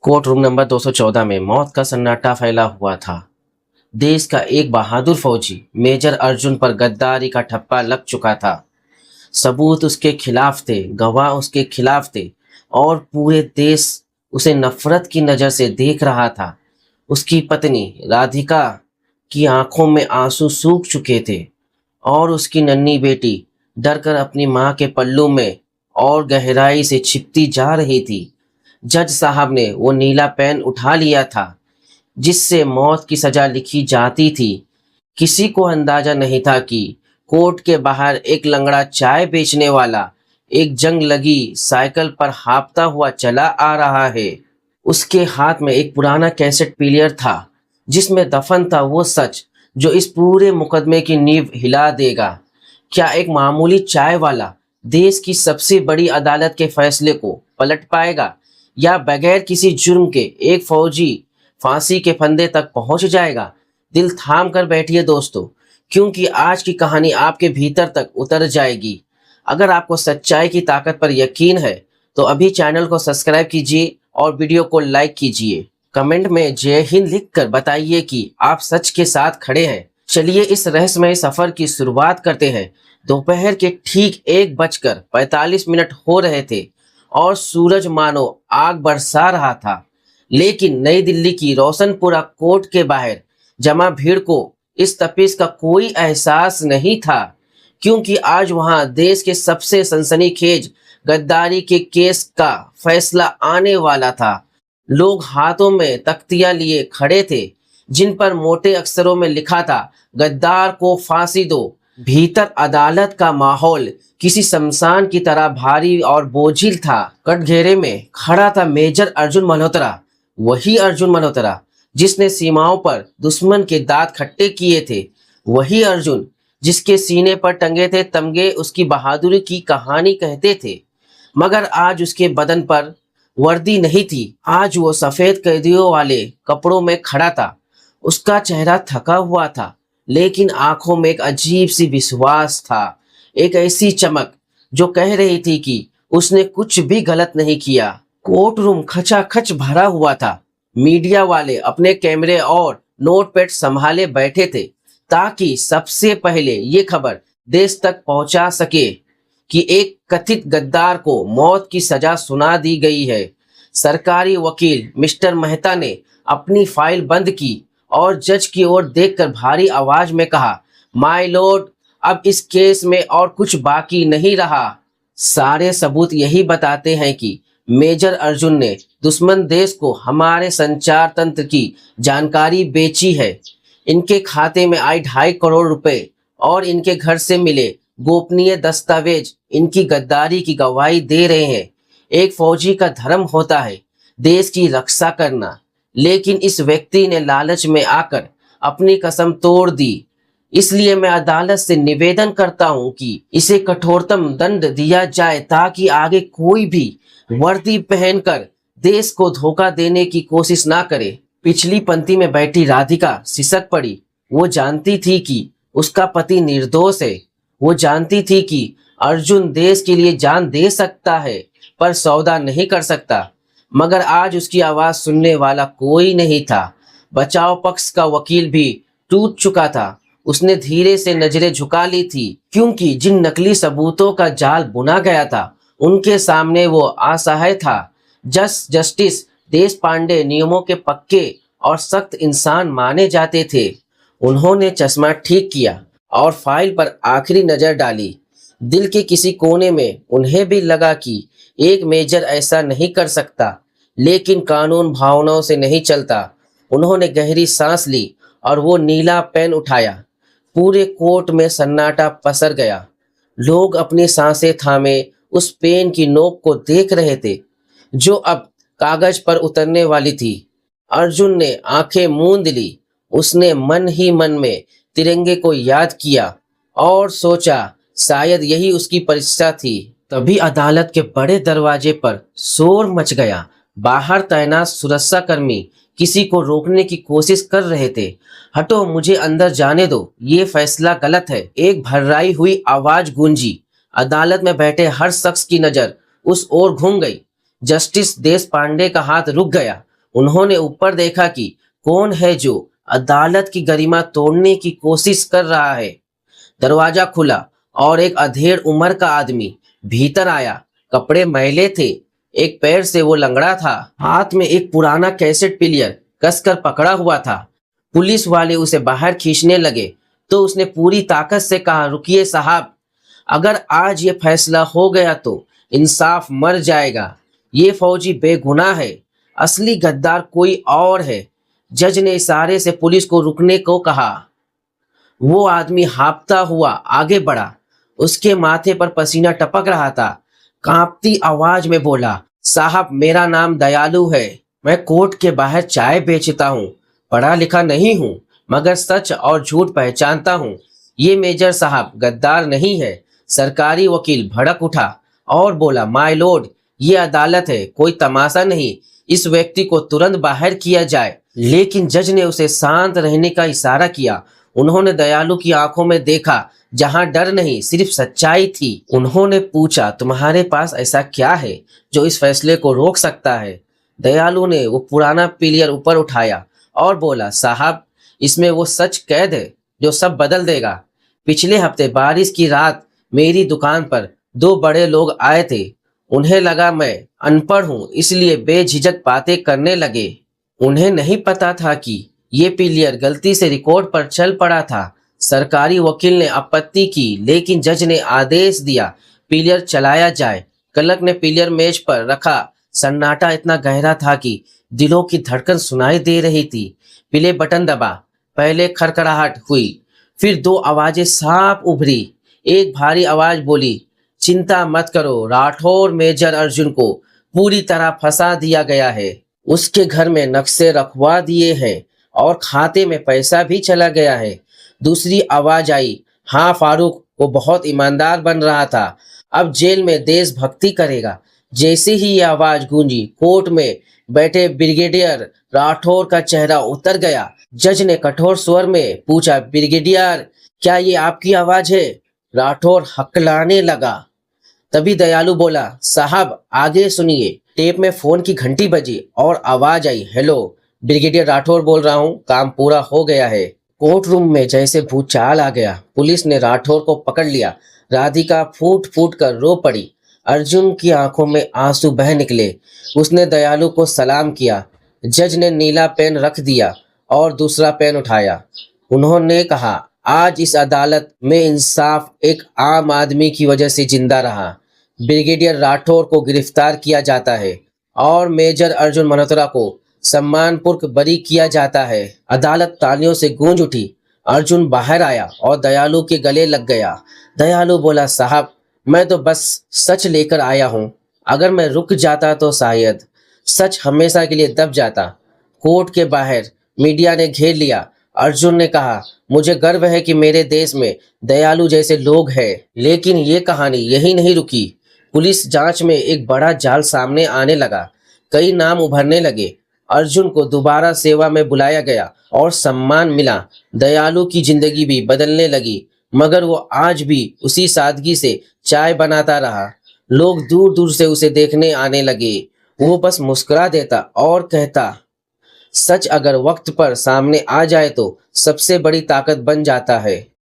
Court room number 214 में मौत का सन्नाटा फैला हुआ था। देश का एक बहादुर फौजी मेजर अर्जुन पर गद्दारी का ठप्पा लग चुका था। सबूत उसके खिलाफ थे, गवाह उसके खिलाफ थे और पूरे देश उसे नफरत की नज़र से देख रहा था। उसकी पत्नी राधिका की आंखों में आंसू सूख चुके थे और उसकी नन्ही बेटी डरकर अपनी मां के पल्लू में और गहराई से छिपती जा रही थी। जज साहब ने वो नीला पेन उठा लिया था जिससे मौत की सजा लिखी जाती थी। किसी को अंदाजा नहीं था कि कोर्ट के बाहर एक लंगड़ा चाय बेचने वाला एक जंग लगी साइकिल पर हाँफता हुआ चला आ रहा है। उसके हाथ में एक पुराना कैसेट प्लेयर था जिसमें दफन था वो सच जो इस पूरे मुकदमे की नींव हिला देगा। क्या एक मामूली चाय वाला देश की सबसे बड़ी अदालत के फैसले को पलट पाएगा या बगैर किसी जुर्म के एक फौजी फांसी के फंदे तक पहुंच जाएगा? दिल थाम कर बैठिए दोस्तों, क्योंकि आज की कहानी आपके भीतर तक उतर जाएगी। अगर आपको सच्चाई की ताकत पर यकीन है तो अभी चैनल को सब्सक्राइब कीजिए और वीडियो को लाइक कीजिए। कमेंट में जय हिंद लिखकर बताइए कि आप सच के साथ खड़े हैं। चलिए इस रहस्यमय सफर की शुरुआत करते हैं। दोपहर के ठीक 1:45 हो रहे थे और सूरज मानो आग बरसा रहा था, लेकिन नई दिल्ली की रोशनपुरा कोर्ट के बाहर जमा भीड़ को इस तपिश का कोई एहसास नहीं था, क्योंकि आज वहां देश के सबसे सनसनीखेज गद्दारी के केस का फैसला आने वाला था। लोग हाथों में तख्तियां लिए खड़े थे जिन पर मोटे अक्षरों में लिखा था, गद्दार को फांसी दो। भीतर अदालत का माहौल किसी शमशान की तरह भारी और बोझिल था। कटघरे में खड़ा था मेजर अर्जुन मल्होत्रा, वही अर्जुन मल्होत्रा जिसने सीमाओं पर दुश्मन के दांत खट्टे किए थे, वही अर्जुन जिसके सीने पर टंगे थे तमगे उसकी बहादुरी की कहानी कहते थे। मगर आज उसके बदन पर वर्दी नहीं थी, आज वो सफेद कैदियों वाले कपड़ों में खड़ा था। उसका चेहरा थका हुआ था, लेकिन आंखों में एक अजीब सी विश्वास था, एक ऐसी चमक जो कह रही थी कि उसने कुछ भी गलत नहीं किया। कोर्ट रूम खचाखच भरा हुआ था। मीडिया वाले अपने कैमरे और नोटपैड संभाले बैठे थे ताकि सबसे पहले ये खबर देश तक पहुंचा सके कि एक कथित गद्दार को मौत की सजा सुना दी गई है। सरकारी वकील मिस्टर मेहता ने अपनी फाइल बंद की और जज की ओर देखकर भारी आवाज में कहा, माय लॉर्ड, अब इस केस में और कुछ बाकी नहीं रहा। सारे सबूत यही बताते हैं कि मेजर अर्जुन ने दुश्मन देश को हमारे संचार तंत्र की जानकारी बेची है। इनके खाते में आई 2.5 करोड़ रुपए और इनके घर से मिले गोपनीय दस्तावेज इनकी गद्दारी की गवाही दे रहे हैं। एक फौजी का धर्म होता है देश की रक्षा करना, लेकिन इस व्यक्ति ने लालच में आकर अपनी कसम तोड़ दी। इसलिए मैं अदालत से निवेदन करता हूं कि इसे कठोरतम दंड दिया जाए ताकि आगे कोई भी वर्दी पहनकर देश को धोखा देने की कोशिश ना करे। पिछली पंक्ति में बैठी राधिका सिसक पड़ी। वो जानती थी कि उसका पति निर्दोष है। वो जानती थी कि अर्जुन देश के लिए जान दे सकता है पर सौदा नहीं कर सकता। मगर आज उसकी आवाज सुनने वाला कोई नहीं था। बचाव पक्ष का वकील भी टूट चुका था। उसने धीरे से नजरें झुका ली थी, क्योंकि जिन नकली सबूतों का जाल बुना गया था उनके सामने वो असहाय था। जस्टिस देश पांडे नियमों के पक्के और सख्त इंसान माने जाते थे। उन्होंने चश्मा ठीक किया और फाइल पर आखिरी नजर डाली। दिल के किसी कोने में उन्हें भी लगा कि एक मेजर ऐसा नहीं कर सकता, लेकिन कानून भावनाओं से नहीं चलता। उन्होंने गहरी सांस ली और वो नीला पेन उठाया। पूरे कोर्ट में सन्नाटा पसर गया। लोग अपनी सांसें थामे उस पेन की नोक को देख रहे थे जो अब कागज पर उतरने वाली थी। अर्जुन ने आंखें मूंद ली। उसने मन ही मन में तिरंगे को याद किया और सोचा शायद यही उसकी परीक्षा थी। तभी अदालत के बड़े दरवाजे पर शोर मच गया। बाहर तैनात सुरक्षाकर्मी किसी को रोकने की कोशिश कर रहे थे। हटो, मुझे अंदर जाने दो, ये फैसला गलत है, एक भर्राई हुई आवाज गूंजी। अदालत में बैठे हर शख्स की नजर उस ओर घूम गई। जस्टिस देश पांडे का हाथ रुक गया। उन्होंने ऊपर देखा कि कौन है जो अदालत की गरिमा तोड़ने की कोशिश कर रहा है। दरवाजा खुला और एक अधेड़ उम्र का आदमी भीतर आया। कपड़े मैले थे, एक पैर से वो लंगड़ा था, हाथ में एक पुराना कैसेट प्लेयर कसकर पकड़ा हुआ था। पुलिस वाले उसे बाहर खींचने लगे तो उसने पूरी ताकत से कहा, रुकिए साहब, अगर आज ये फैसला हो गया तो इंसाफ मर जाएगा। ये फौजी बेगुनाह है, असली गद्दार कोई और है। जज ने इशारे से पुलिस को रुकने को कहा। वो आदमी हाँफता हुआ आगे बढ़ा। उसके माथे पर पसीना टपक रहा था। कांपती आवाज में बोला, साहब मेरा नाम दयालु है, मैं कोर्ट के बाहर चाय बेचता हूँ, पढ़ा लिखा नहीं हूँ, मगर सच और झूठ पहचानता हूँ। ये मेजर साहब गद्दार नहीं है। सरकारी वकील भड़क उठा और बोला, माय लॉर्ड, ये अदालत है, कोई तमाशा नहीं, इस व्यक्ति को तुरंत बाहर किया जाए। लेकिन जज ने उसे शांत रहने का इशारा किया। उन्होंने दयालु की आंखों में देखा, जहां डर नहीं सिर्फ सच्चाई थी। उन्होंने पूछा, तुम्हारे पास ऐसा क्या है जो इस फैसले को रोक सकता है? दयालु ने वो पुराना प्लेयर ऊपर उठाया और बोला, साहब इसमें वो सच कैद है जो सब बदल देगा। पिछले हफ्ते बारिश की रात मेरी दुकान पर दो बड़े लोग आए थे। उन्हें लगा मैं अनपढ़ हूँ, इसलिए बेझिझक बातें करने लगे। उन्हें नहीं पता था कि ये प्लेयर गलती से रिकॉर्ड पर चल पड़ा था। सरकारी वकील ने आपत्ति की, लेकिन जज ने आदेश दिया प्लेयर चलाया जाए। क्लर्क ने प्लेयर मेज पर रखा। सन्नाटा इतना गहरा था कि दिलों की धड़कन सुनाई दे रही थी। प्ले बटन दबा। पहले खड़खड़ाहट हुई, फिर दो आवाजें साफ उभरी। एक भारी आवाज बोली, चिंता मत करो, राठौर मेजर अर्जुन को पूरी तरह फंसा दिया गया है। उसके घर में नक्शे रखवा दिए हैं और खाते में पैसा भी चला गया है। दूसरी आवाज आई, हाँ फारूक, वो बहुत ईमानदार बन रहा था, अब जेल में देशभक्ति करेगा। जैसे ही ये आवाज गूंजी, कोर्ट में बैठे ब्रिगेडियर राठौर का चेहरा उतर गया। जज ने कठोर स्वर में पूछा, ब्रिगेडियर, क्या ये आपकी आवाज है? राठौर हकलाने लगा। तभी दयालु बोला, साहब आगे सुनिए। टेप में फोन की घंटी बजी और आवाज आई, हेलो, ब्रिगेडियर राठौर बोल रहा हूँ, काम पूरा हो गया है। कोर्ट रूम में जैसे भूचाल आ गया। पुलिस ने राठौर को पकड़ लिया। राधिका फूट फूट कर रो पड़ी। अर्जुन की आंखों में आंसू बह निकले। उसने दयालु को सलाम किया। जज ने नीला पेन रख दिया और दूसरा पेन उठाया। उन्होंने कहा, आज इस अदालत में इंसाफ एक आम आदमी की वजह से जिंदा रहा। ब्रिगेडियर राठौर को गिरफ्तार किया जाता है और मेजर अर्जुन मल्होत्रा को सम्मानपूर्वक बरी किया जाता है। अदालत तालियों से गूंज उठी। अर्जुन बाहर आया और दयालु के गले लग गया। दयालु बोला, साहब मैं तो बस सच लेकर आया हूँ, अगर मैं रुक जाता तो शायद सच हमेशा के लिए दब जाता। कोर्ट के बाहर मीडिया ने घेर लिया। अर्जुन ने कहा, मुझे गर्व है कि मेरे देश में दयालु जैसे लोग हैं। लेकिन ये कहानी यही नहीं रुकी। पुलिस जांच में एक बड़ा जाल सामने आने लगा। कई नाम उभरने लगे। अर्जुन को दोबारा सेवा में बुलाया गया और सम्मान मिला। दयालु की जिंदगी भी बदलने लगी, मगर वो आज भी उसी सादगी से चाय बनाता रहा। लोग दूर दूर से उसे देखने आने लगे। वो बस मुस्कुरा देता और कहता, सच अगर वक्त पर सामने आ जाए तो सबसे बड़ी ताकत बन जाता है।